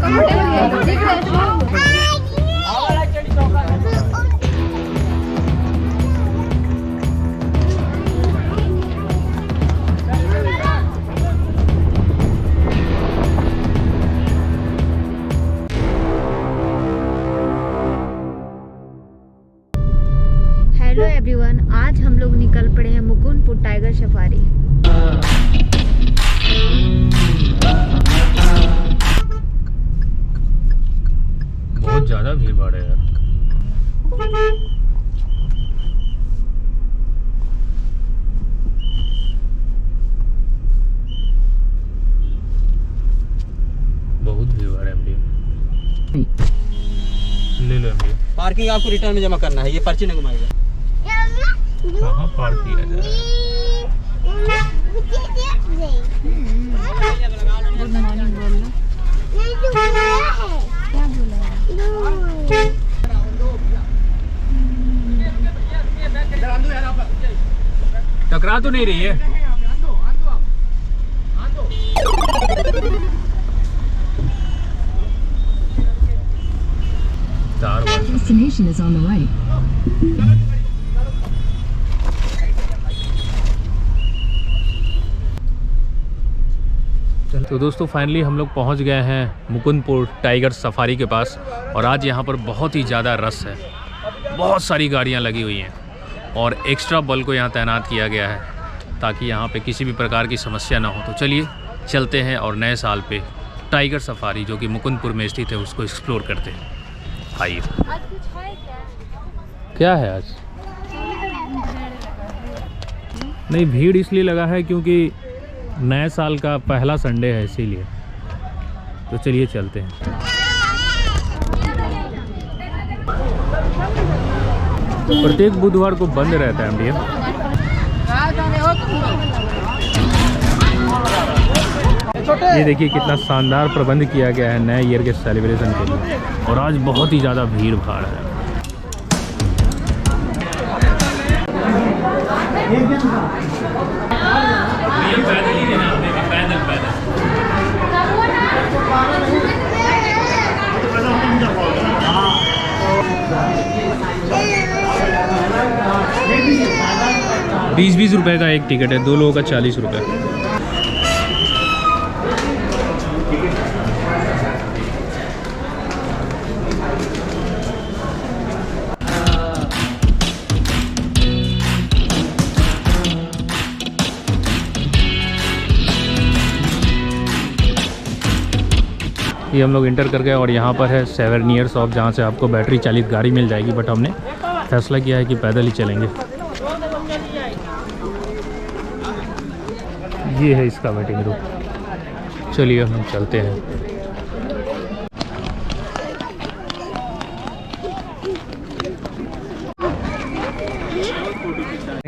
Hello everyone, आज हम लोग निकल पड़े हैं मुकुंदपुर टाइगर सफारी। बहुत ज्यादा भीड़ भाड़ है यार। बहुत भीड़ भाड़ है। ले लो एमडी। पार्किंग आपको रिटर्न में जमा करना है, ये पर्ची नहीं घुमाएगा। कहाँ पार्क किया जाए? गुड मॉर्निंग बोल लो। क्या बोला है? टकरा तो नहीं रही है? Destination is on the right. तो दोस्तों फाइनली हम लोग पहुंच गए हैं मुकुंदपुर टाइगर सफारी के पास। और आज यहाँ पर बहुत ही ज़्यादा रश है, बहुत सारी गाड़ियाँ लगी हुई हैं और एक्स्ट्रा बल को यहाँ तैनात किया गया है ताकि यहाँ पे किसी भी प्रकार की समस्या ना हो। तो चलिए चलते हैं और नए साल पे टाइगर सफारी जो कि मुकुंदपुर में स्थित है उसको एक्सप्लोर करते हैं। आइए। क्या है आज? नहीं, भीड़ इसलिए लगा है क्योंकि नए साल का पहला संडे है इसीलिए। तो चलिए चलते हैं। प्रत्येक बुधवार को बंद रहता है एमडीएम। ये देखिए कितना शानदार प्रबंध किया गया है नए ईयर के सेलिब्रेशन के लिए। और आज बहुत ही ज़्यादा भीड़ भाड़ है। बीस रुपए का एक टिकट है, 2 लोगों का 40 रुपये। ये हम लोग इंटर कर गए और यहाँ पर है सेवेनियर शॉप जहाँ से आपको बैटरी चालित गाड़ी मिल जाएगी। बट हमने फैसला किया है कि पैदल ही चलेंगे। ये है इसका वेटिंग रूम। चलिए हम चलते हैं।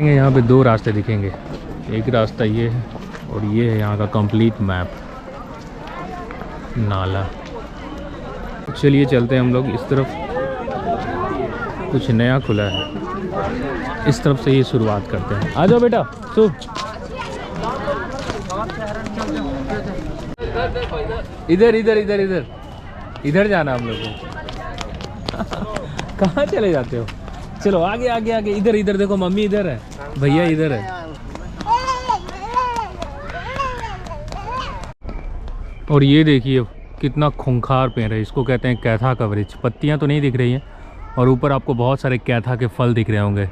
यहाँ पे 2 रास्ते दिखेंगे, एक रास्ता ये है और ये है यहाँ का कंप्लीट मैप नाला। चलिए चलते हैं हम लोग। इस तरफ कुछ नया खुला है, इस तरफ से ये शुरुआत करते हैं। आ जाओ बेटा। सो इधर इधर इधर इधर इधर जाना हम लोग को। कहाँ चले जाते हो? चलो आगे आगे आगे। इधर इधर देखो, मम्मी इधर है, भैया इधर है। और ये देखिए कितना खूंखार पेड़ है, इसको कहते हैं कैथा का वृक्ष। पत्तियां तो नहीं दिख रही हैं और ऊपर आपको बहुत सारे कैथा के फल दिख रहे होंगे।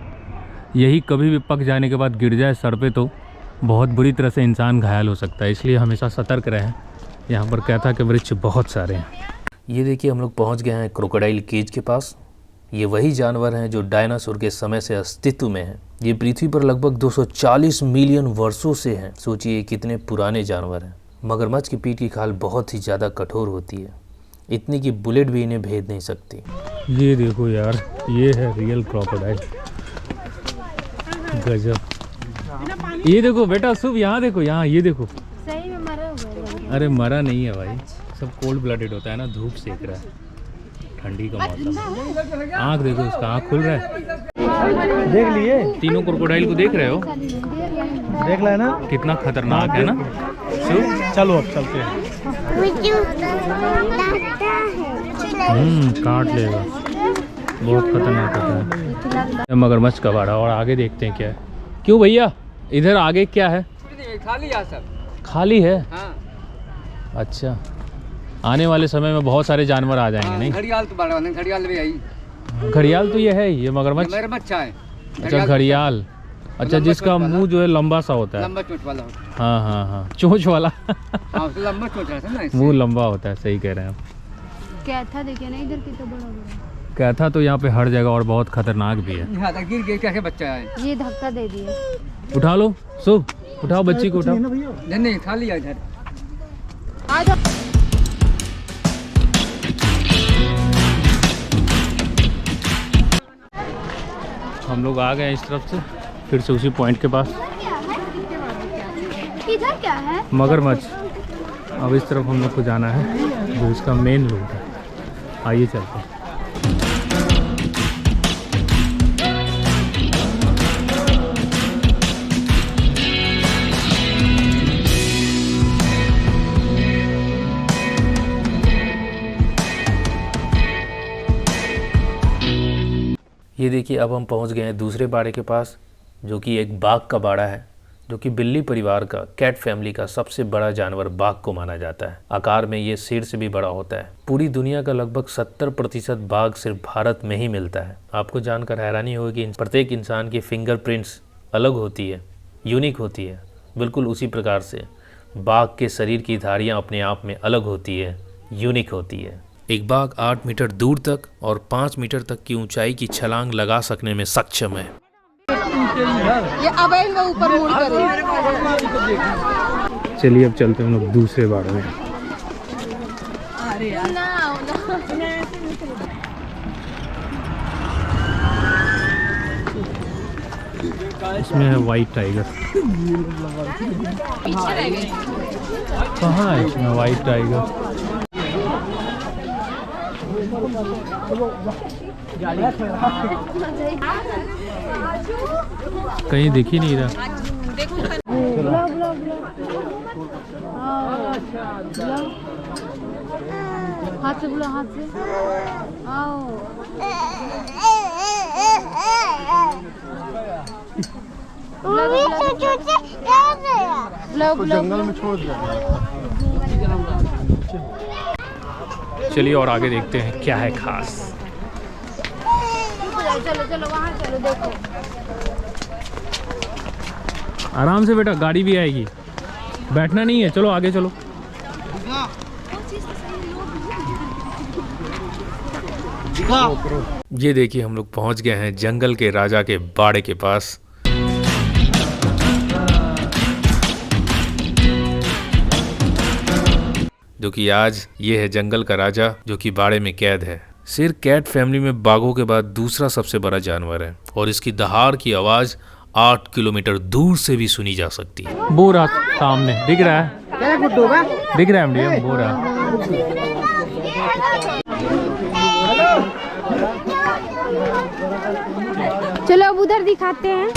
यही कभी भी पक जाने के बाद गिर जाए सर पे तो बहुत बुरी तरह से इंसान घायल हो सकता है, इसलिए हमेशा सतर्क रहें। यहाँ पर कैथा के वृक्ष बहुत सारे हैं। ये देखिए हम लोग पहुँच गए हैं क्रोकोडाइल केज के पास। ये वही जानवर हैं जो डायनासोर के समय से अस्तित्व में हैं। ये पृथ्वी पर लगभग 240 मिलियन वर्षों से हैं। सोचिए कितने पुराने जानवर हैं। मगरमच्छ की पीठ की खाल बहुत ही ज़्यादा कठोर होती है, इतनी कि बुलेट भी इन्हें भेद नहीं सकती। ये देखो यार, ये है रियल क्रोकोडाइल। गजब। ये देखो बेटा शुभ, यहाँ देखो, यहाँ ये देखो। सही में मरा हुआ है? अरे मरा नहीं है भाई, सब कोल्ड ब्लडेड होता है ना, धूप सेक रहा है, ठंडी का मौसम। आँख देखो उसका, आँख खुल रहा है। देख लिए? तीनों क्रोकोडाइल को देख रहे हो? देख लेना कितना खतरनाक है ना। चलो अब चलते हैं। काट लेगा, बहुत खतरनाक होता है। मगरमच्छ का बाड़ा। और आगे देखते हैं क्या है। क्यों भैया, इधर आगे क्या है? खाली है सब, खाली है। हाँ। अच्छा, आने वाले समय में बहुत सारे जानवर आ जाएंगे। नहीं, घड़ियाल तो बड़ा नहीं, घड़ियाल भी आई। घड़ियाल तो ये है ही, ये मगरमच्छ। मगरमच्छ है। अच्छा, घड़ियाल। अच्छा, जिसका मुंह जो है लंबा सा होता है। लंबा चोंच वाला होता है। हाँ हाँ हाँ, चोंच वाला। हाँ, उसको लंबा चोंच रहता है ना, इससे। मुंह लंबा होता है, सही कह रहे हैं आप। क्या था देखिए ना इधर कितना बड़ा बड़ा। कहता तो यहाँ पे हर जगह और बहुत खतरनाक भी है। यहाँ तक गिर गया, कैसे बच्चा है। ये धक्का दे दिए। उठा लो शुभ, उठाओ बच्ची को, उठाओ। नहीं नहीं, खाली है इधर। आ जाओ। हम लोग आ गए हैं इस तरफ से, फिर से उसी पॉइंट के पास। इधर क्या है? मगरमच्छ। अब इस तरफ हम लोग को जाना है, जो इसका मेन रूट है। आइए चलते हैं। ये देखिए, अब हम पहुंच गए हैं दूसरे बाड़े के पास, जो कि एक बाघ का बाड़ा है, जो कि बिल्ली परिवार का, कैट फैमिली का सबसे बड़ा जानवर बाघ को माना जाता है। आकार में ये शेर से भी बड़ा होता है। पूरी दुनिया का लगभग 70% बाघ सिर्फ भारत में ही मिलता है। आपको जानकर हैरानी होगी कि प्रत्येक इंसान की फिंगरप्रिंट्स अलग होती है, यूनिक होती है। बिल्कुल उसी प्रकार से बाघ के शरीर की धारियाँ अपने आप में अलग होती है, यूनिक होती है। एक बाघ 8 मीटर दूर तक और 5 मीटर तक की ऊंचाई की छलांग लगा सकने में सक्षम है। ये अब ऊपर मुड़ कर। चलिए अब चलते हैं हम लोग दूसरे बाड़े में। इसमें है वाइट टाइगर। कहाँ है इसमें वाइट टाइगर? कहीं दिख ही नहीं रहा। हाथ से बुला, हाथ से आओ। जंगल में छोड़ दिया। चलिए और आगे देखते हैं क्या है खास। चलो चलो वहाँ चलो, देखो। आराम से बेटा, गाड़ी भी आएगी, बैठना नहीं है। चलो आगे चलो। ये देखिए, हम लोग पहुंच गए हैं जंगल के राजा के बाड़े के पास। जो कि आज ये है जंगल का राजा, जो कि बाड़े में कैद है। शेर कैट फैमिली में बाघों के बाद दूसरा सबसे बड़ा जानवर है और इसकी दहाड़ की आवाज 8 किलोमीटर दूर से भी सुनी जा सकती है। वो रहा सामने, दिख रहा है, दिख रहा है मीडियम, वो रहा। चलो अब उधर दिखाते हैं।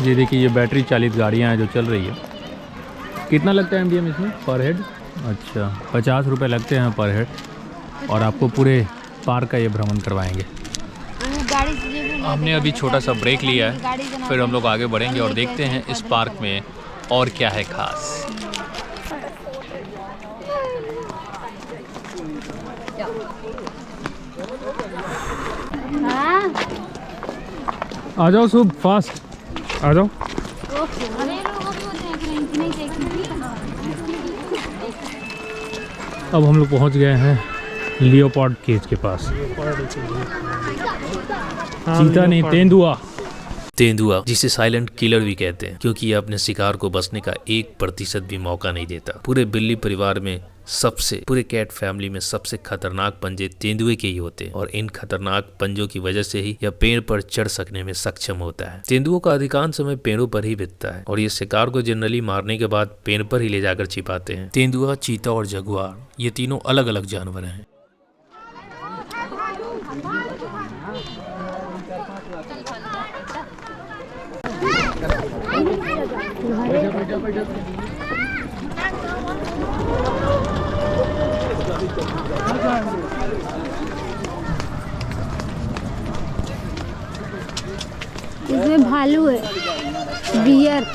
ये देखिए, ये बैटरी चालित गाड़ियाँ हैं जो चल रही है। कितना लगता है एमडीएम इसमें पर हेड? अच्छा, 50 रुपये लगते हैं पर हेड, और आपको पूरे पार्क का ये भ्रमण करवाएंगे। हमने अभी छोटा सा ब्रेक लिया है, फिर हम लोग आगे बढ़ेंगे और देखते हैं इस पार्क में और क्या है खास। आ जाओ शुभ, फास्ट आ जाओ। अब हम लोग पहुंच गए हैं लियोपार्ड केज के पास। चीता नहीं, तेंदुआ। तेंदुआ, जिसे साइलेंट किलर भी कहते हैं, क्योंकि ये अपने शिकार को बचने का 1% भी मौका नहीं देता। पूरे बिल्ली परिवार में सबसे पूरे कैट फैमिली में सबसे खतरनाक पंजे तेंदुए के ही होते हैं और इन खतरनाक पंजों की वजह से ही यह पेड़ पर चढ़ सकने में सक्षम होता है। तेंदुओं का अधिकांश समय पेड़ों पर ही बीतता है और ये शिकार को जनरली मारने के बाद पेड़ पर ही ले जाकर छिपाते हैं। तेंदुआ, चीता और जगुआर ये तीनों अलग अलग जानवर हैं। इसमें भालू है, बियर।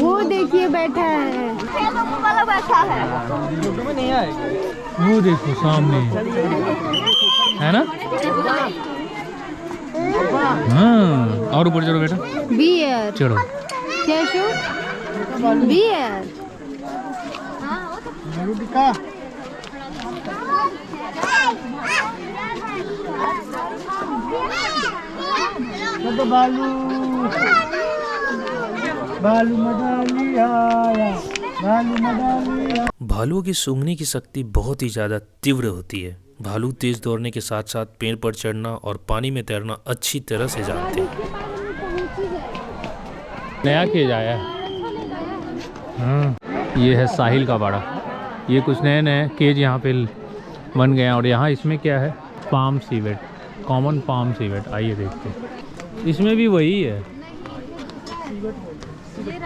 वो देखिए बैठा है। वो देखो सामने है ना। हाँ, और ऊपर चढ़ो बेटा। बियर चढ़ो। क्या शो? बियर। भालुओं की सूंघने की शक्ति बहुत ही ज्यादा तीव्र होती है। भालू तेज दौड़ने के साथ साथ पेड़ पर चढ़ना और पानी में तैरना अच्छी तरह से जानते हैं। नया केज आया है। हाँ, ये है साहिल का बाड़ा। ये कुछ नए नए केज यहाँ पे बन गए हैं और यहाँ इसमें क्या है, palm civet, common palm civet. आइए देखते हैं। इसमें भी वही है।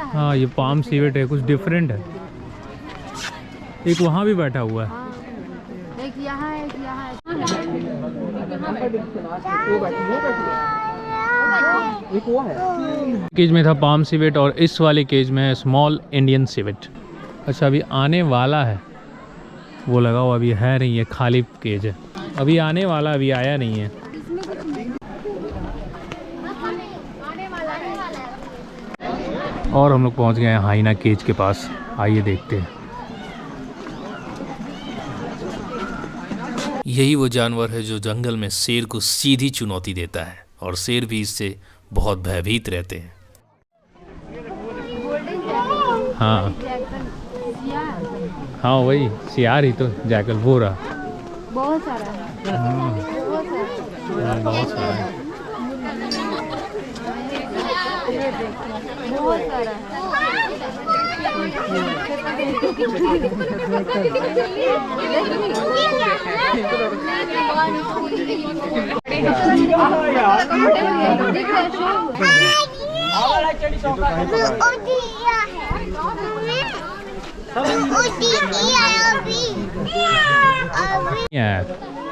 हाँ, ये पाम सीवेट है, कुछ डिफरेंट है। एक वहाँ भी बैठा हुआ है। एक यहाँ है, एक यहाँ है। केज में था पाम सीवेट और इस वाले केज में है स्मॉल इंडियन सीवेट। अच्छा, अभी आने वाला है। वो लगा हुआ अभी है नहीं, है खाली केज है। अभी आने वाला, अभी आया नहीं है। और हम लोग पहुंच गए हैं हाइना केज के पास। आइए देखते हैं। यही वो जानवर है जो जंगल में शेर को सीधी चुनौती देता है और शेर भी इससे बहुत भयभीत रहते हैं। हाँ हाँ, वही सियार ही तो, जैकल वो रहा। बहुत सारा है। बहुत सारा है। बहुत सारा है।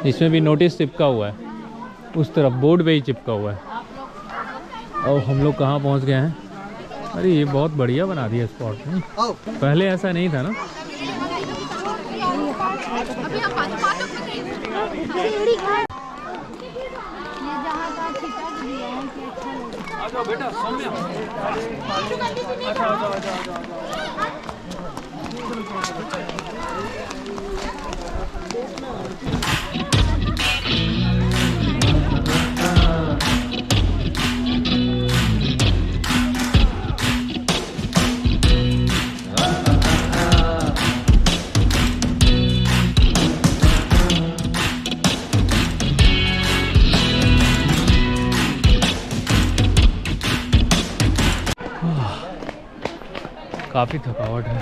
इसमें भी नोटिस चिपका हुआ है, उस तरफ बोर्ड पे ही चिपका हुआ है। और हम लोग कहाँ पहुँच गए हैं? अरे ये बहुत बढ़िया बना दिया स्पॉट में। पहले ऐसा नहीं था ना। काफ़ी थकावट है।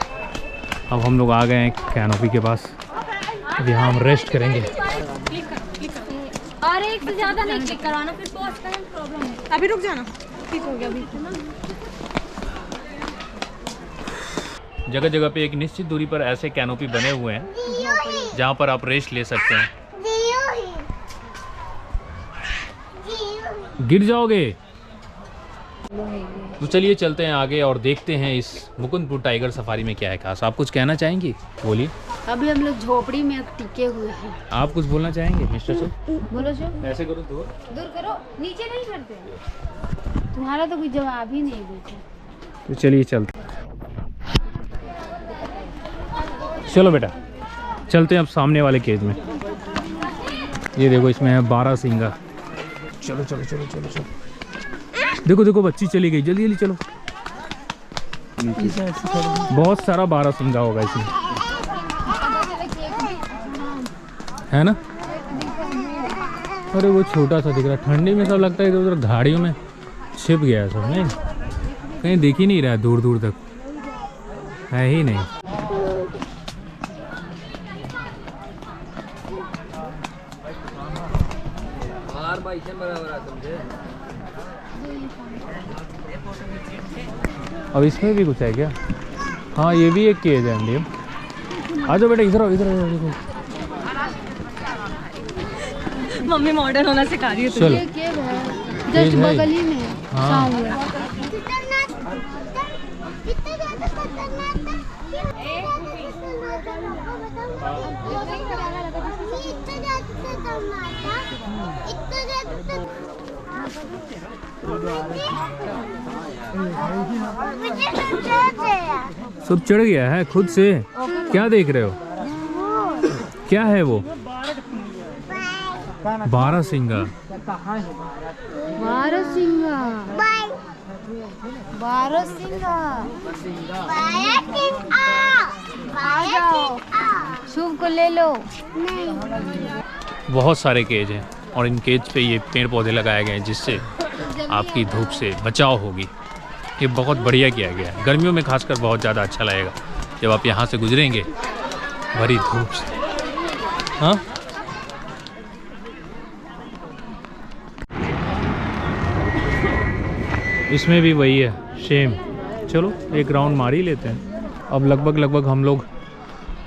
अब हम लोग आ गए हैं कैनोपी के पास। अब यहाँ हम रेस्ट करेंगे। और एक से ज़्यादा नहीं क्लिक करवाना, फिर पॉज करने में प्रॉब्लम है। अभी रुक जाना, ठीक हो गया अभी। जगह जगह पे एक निश्चित दूरी पर ऐसे कैनोपी बने हुए हैं जहाँ पर आप रेस्ट ले सकते हैं। गिर जाओगे। तो चलिए चलते हैं आगे और देखते हैं इस मुकुंदपुर टाइगर सफारी में क्या है खास। आप कुछ कहना चाहेंगी? बोलिए। अभी हम लोग झोपड़ी में टिके हुए हैं। आप कुछ बोलना चाहेंगे मिस्टर सर? बोलो सर। ऐसे करो, दूर करो, नीचे नहीं करते। तुम्हारा तो कोई जवाब ही नहीं देते। तो चलिए चलते। चलो बेटा, चलते हैं अब सामने वाले केज में। ये देखो, इसमें है 12 सिंगा। चलो चलो चलो चलो चलो। देखो देखो बच्ची चली गई, जल्दी जल्दी चलो। बहुत सारा बारहसिंगा होगा इसमें, है ना। अरे वो छोटा सा दिख रहा है, ठंडी में सब लगता है इधर उधर झाड़ियों में छिप गया है सब, नहीं कहीं दिख ही नहीं रहा है, दूर दूर तक है ही नहीं। अब इसमें भी कुछ है क्या? हाँ ये भी एक केज है इंडियन। आ जाओ बेटा, इधर आओ इधर आओ। मम्मी मॉडर्न होना सिखा रही है चलो ये केव है, केज जस्ट है। बगल ही में है। हाँ। सामने। सब चढ़ गया है खुद से। क्या देख रहे हो? क्या है वो? बारहसिंगा। बारहसिंगा। बारहसिंगा। आ जाओ, शुभ को ले लो। बहुत सारे केज हैं और इन केज पे ये पेड़ पौधे लगाए गए हैं जिससे आपकी धूप से बचाव होगी। ये बहुत बढ़िया किया गया है, गर्मियों में खासकर बहुत ज़्यादा अच्छा लगेगा जब आप यहाँ से गुजरेंगे भरी धूप से। हाँ इसमें भी वही है सेम। चलो एक राउंड मार ही लेते हैं। अब लगभग हम लोग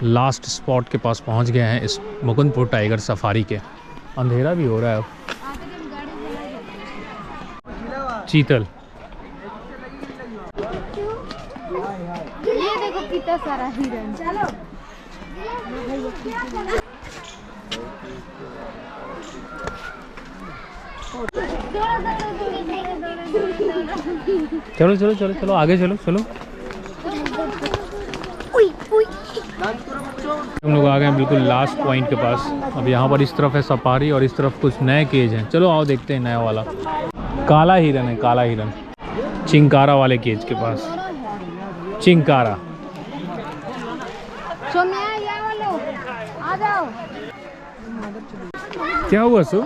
लास्ट स्पॉट के पास पहुंच गए हैं इस मुकुंदपुर टाइगर सफारी के। अंधेरा भी हो रहा है अब। चीतल, ये देखो कितना सारा हिरन। चलो चलो चलो चलो चलो आगे चलो चलो। हम लोग आ गए हैं बिल्कुल लास्ट पॉइंट के पास। अब यहाँ पर इस तरफ है सफारी और इस तरफ कुछ नए केज हैं। चलो आओ देखते हैं नया वाला। काला हिरन है, काला हिरन चिंकारा वाले केज के पास। चिंकारा। सोम्या या वालो आ जाओ। क्या हुआ सो?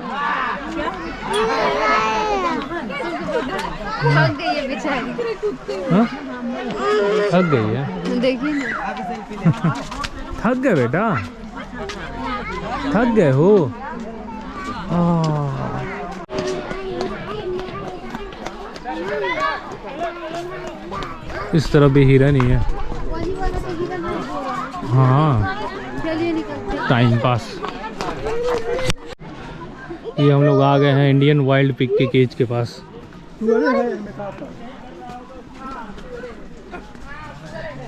थक गई है बेचारी। हाँ? थक गई है, देखिए ना। थक गए बेटा, थक गए हो। इस तरफ भी हिरन ही है। वही वाला तो हिरन है। हाँ चलिए निकलते। Time pass. ये हम लोग आ गए हैं इंडियन वाइल्ड पिग के केज के पास।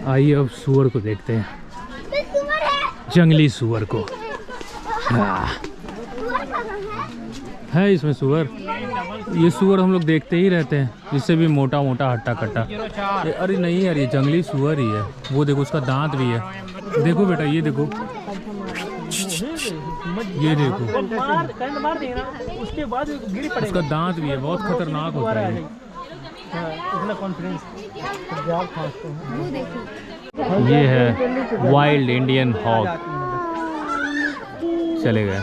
आइए अब सुअर को देखते हैं, जंगली सुअर को। है इसमें सुअर। ये सुअर हम लोग देखते ही रहते हैं, इससे भी मोटा मोटा हट्टा कट्टा। अरे नहीं यार, ये जंगली सुअर ही है। वो देखो उसका दांत भी है। देखो बेटा ये देखो, ये देखो उसका दांत भी है, बहुत खतरनाक होता है। ये है वाइल्ड इंडियन हॉग। चले गए।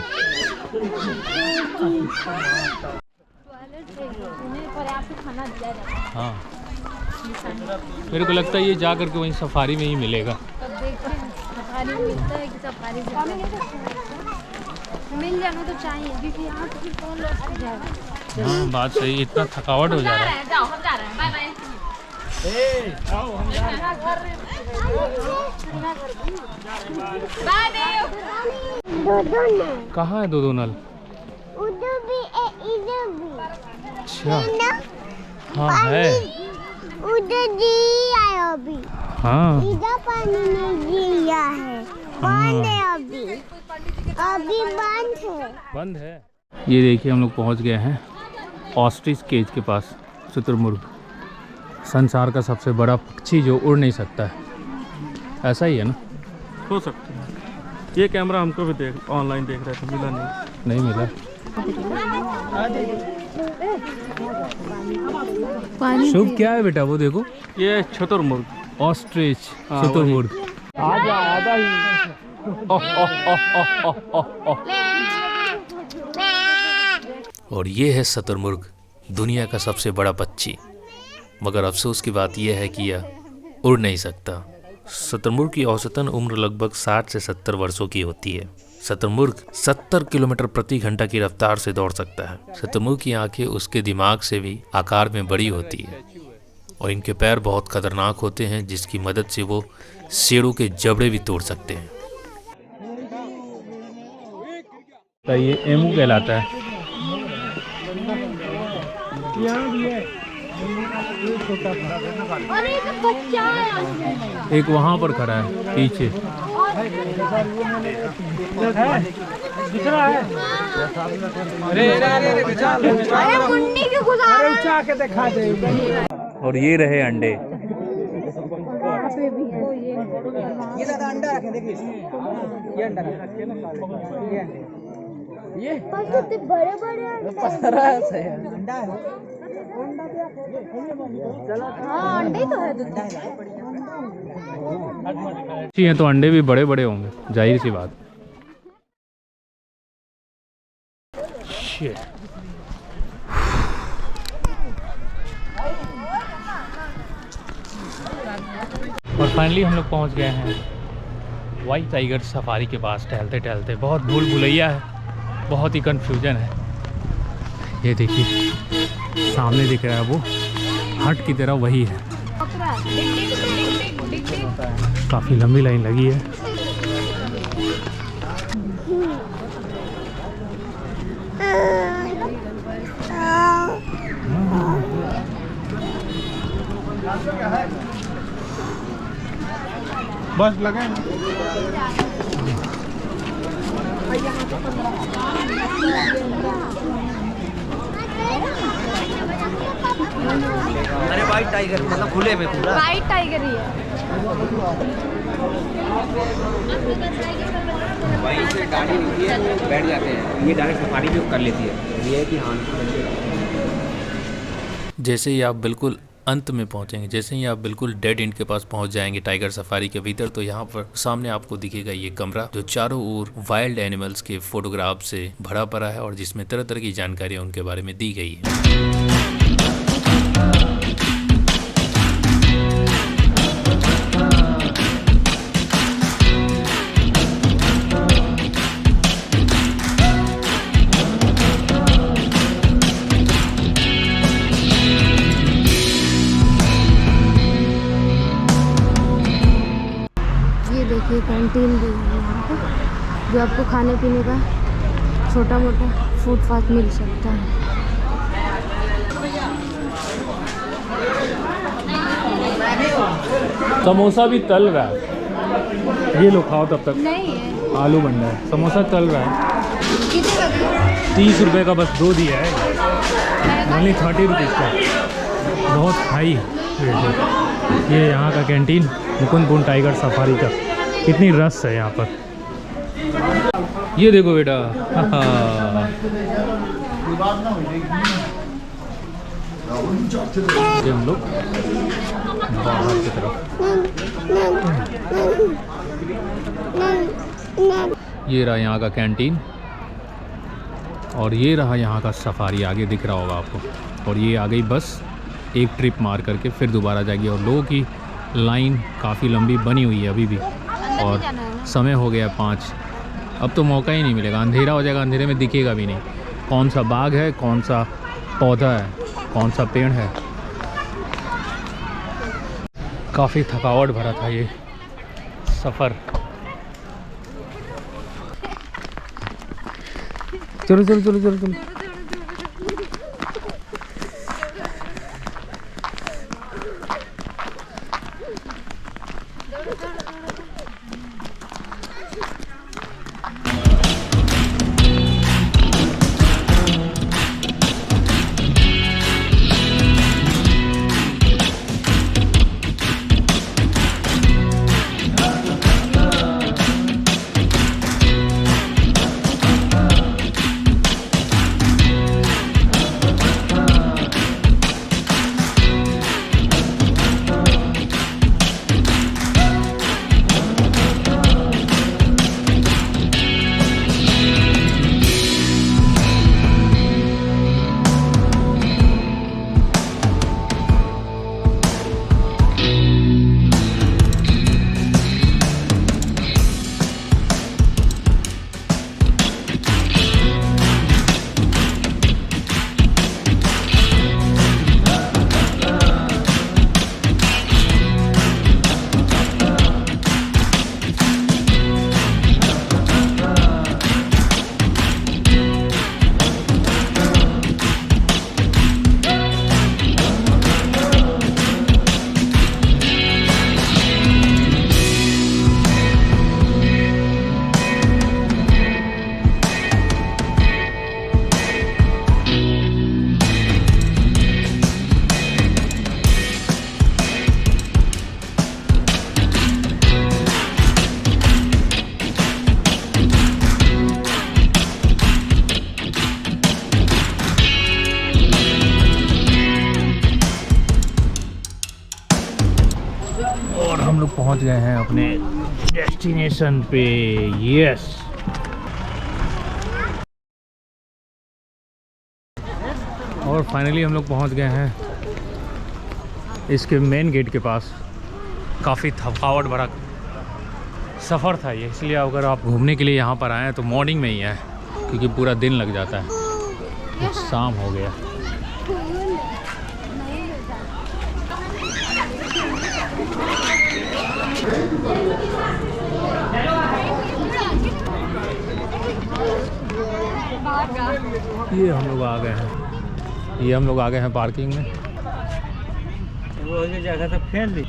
हाँ मेरे को लगता है ये जा करके वहीं सफारी में ही मिलेगा। तब देखते हैं सफारी में मिलता है कि सफारी मिल जाना तो चाहिए, क्योंकि यहाँ तो फिर कौन लोग जाएगा। हाँ बात सही, इतना थकावट हो जा रहा है। जाओ हम जा रहे हैं, बाय बाय। कहाँ है दो नल? उधर भी इधर भी। अच्छा हाँ है। उधर जी आया अभी। हाँ इधर पानी नहीं गिरा है। बंद है अभी। अभी बंद है। बंद है। ये देखिए हम लोग पहुंच गए हैं ऑस्ट्रिच केज के पास। शुतुरमुर्ग, संसार का सबसे बड़ा पक्षी जो उड़ नहीं सकता है, ऐसा ही है ना? हो सकता है। ये कैमरा हमको भी ऑनलाइन देख रहे थे, मिला नहीं। नहीं मिला। पानी शुभ क्या है बेटा? वो देखो, ये शुतुरमुर्ग। ऑस्ट्रिच शुतुरमुर्ग। और ये है शुतुरमुर्ग, दुनिया का सबसे बड़ा पक्षी। मगर अफसोस की बात यह है कि यह उड़ नहीं सकता। शुतुरमुर्ग की औसतन उम्र लगभग 60 से 70 वर्षों की होती है। शुतुरमुर्ग 70 किलोमीटर प्रति घंटा की रफ्तार से दौड़ सकता है। शुतुरमुर्ग की आंखें उसके दिमाग से भी आकार में बड़ी होती है और इनके पैर बहुत खतरनाक होते हैं, जिसकी मदद से वो शेरों के जबड़े भी तोड़ सकते हैं। तो ये एमू कहलाता है। अरे तो बच्चा है। एक वहाँ पर खड़ा है पीछे। अरे मुन्नी के गुजारा और ये रहे अंडे। कितने बड़े बड़े हाँ अंडे तो है। जी हैं तो अंडे भी बड़े बड़े होंगे, जाहिर सी बात। और फाइनली हम लोग पहुंच गए हैं वाइट टाइगर सफारी के पास। टहलते टहलते बहुत भूल भुलैया है, बहुत ही कंफ्यूजन है। ये देखिए सामने दिख रहा है वो हट की तरह वही है। काफ़ी लंबी लाइन लगी है। बस लगे अरे वाइट टाइगर मतलब खुले में पूरा। वाइट टाइगर ही है। वहीं से गाड़ी रुकती है तो बैठ जाते हैं, ये डायरेक्ट सफारी भी कर लेती है। ये है कि हाँ जैसे ही आप बिल्कुल अंत में पहुंचेंगे, जैसे ही आप बिल्कुल डेड एंड के पास पहुंच जाएंगे टाइगर सफारी के भीतर, तो यहाँ पर सामने आपको दिखेगा ये कमरा जो चारों ओर वाइल्ड एनिमल्स के फोटोग्राफ से भरा पड़ा है और जिसमें तरह तरह की जानकारियाँ उनके बारे में दी गई है। देखिए कैंटीन भी है यहाँ पे, जो आपको खाने पीने का छोटा मोटा फूड फास्ट मिल सकता है। समोसा भी तल रहा है, ये लो खाओ तब तक। नहीं है आलू बन रहा है, समोसा तल रहा है। कितने का दिया? 30 रुपये का बस 2 दिया है, ओनली 30 रुपीज़ का। बहुत हाई रेट है। ये यहाँ का कैंटीन मुकुंदपुर टाइगर सफारी का। कितनी रस है यहाँ पर। ये देखो बेटा ये हम लोग बाहर की तरफ। ये रहा यहाँ का कैंटीन और ये रहा यहाँ का सफारी, आगे दिख रहा होगा आपको। और ये आ गई बस, एक ट्रिप मार करके फिर दोबारा जाएगी। और लोगों की लाइन काफ़ी लंबी बनी हुई है अभी भी, और समय हो गया 5। अब तो मौका ही नहीं मिलेगा, अंधेरा हो जाएगा, अंधेरे में दिखेगा भी नहीं कौन सा बाग है, कौन सा पौधा है, कौन सा पेड़ है। काफ़ी थकावट भरा था ये सफ़र। चलो चलो चलो चलो चलो। पहुंच गए हैं अपने डेस्टिनेशन पे। यस, और फाइनली हम लोग पहुंच गए हैं इसके मेन गेट के पास। काफ़ी थकावट भरा सफ़र था ये, इसलिए अगर आप घूमने के लिए यहाँ पर आएँ तो मॉर्निंग में ही आएँ, क्योंकि पूरा दिन लग जाता है। तो शाम हो गया। ये हम लोग आ गए हैं, ये हम लोग आ गए हैं पार्किंग में। जगह से फेंक दी।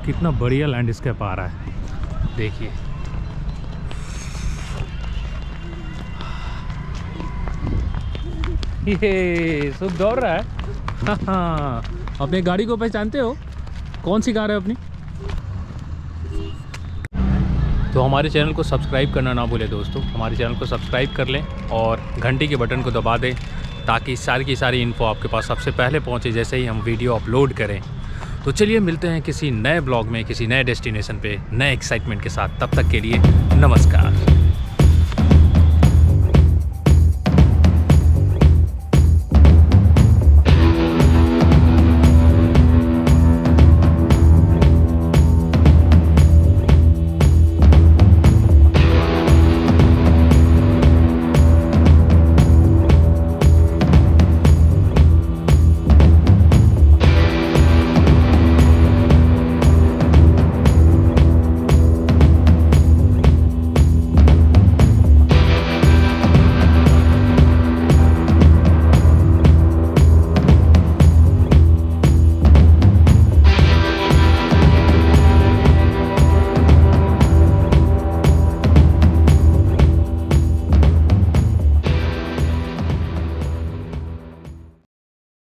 कितना बढ़िया लैंडस्केप आ रहा है, देखिए। ये सब दौड़ रहा है। हाँ, अपने गाड़ी को पहचानते हो? कौन सी कार है अपनी? तो हमारे चैनल को सब्सक्राइब करना ना भूलें दोस्तों, हमारे चैनल को सब्सक्राइब कर लें और घंटी के बटन को दबा दें, ताकि सारी की सारी इन्फो आपके पास सबसे पहले पहुंचे जैसे ही हम वीडियो अपलोड करें। तो चलिए मिलते हैं किसी नए ब्लॉग में, किसी नए डेस्टिनेशन पे, नए एक्साइटमेंट के साथ। तब तक के लिए नमस्कार।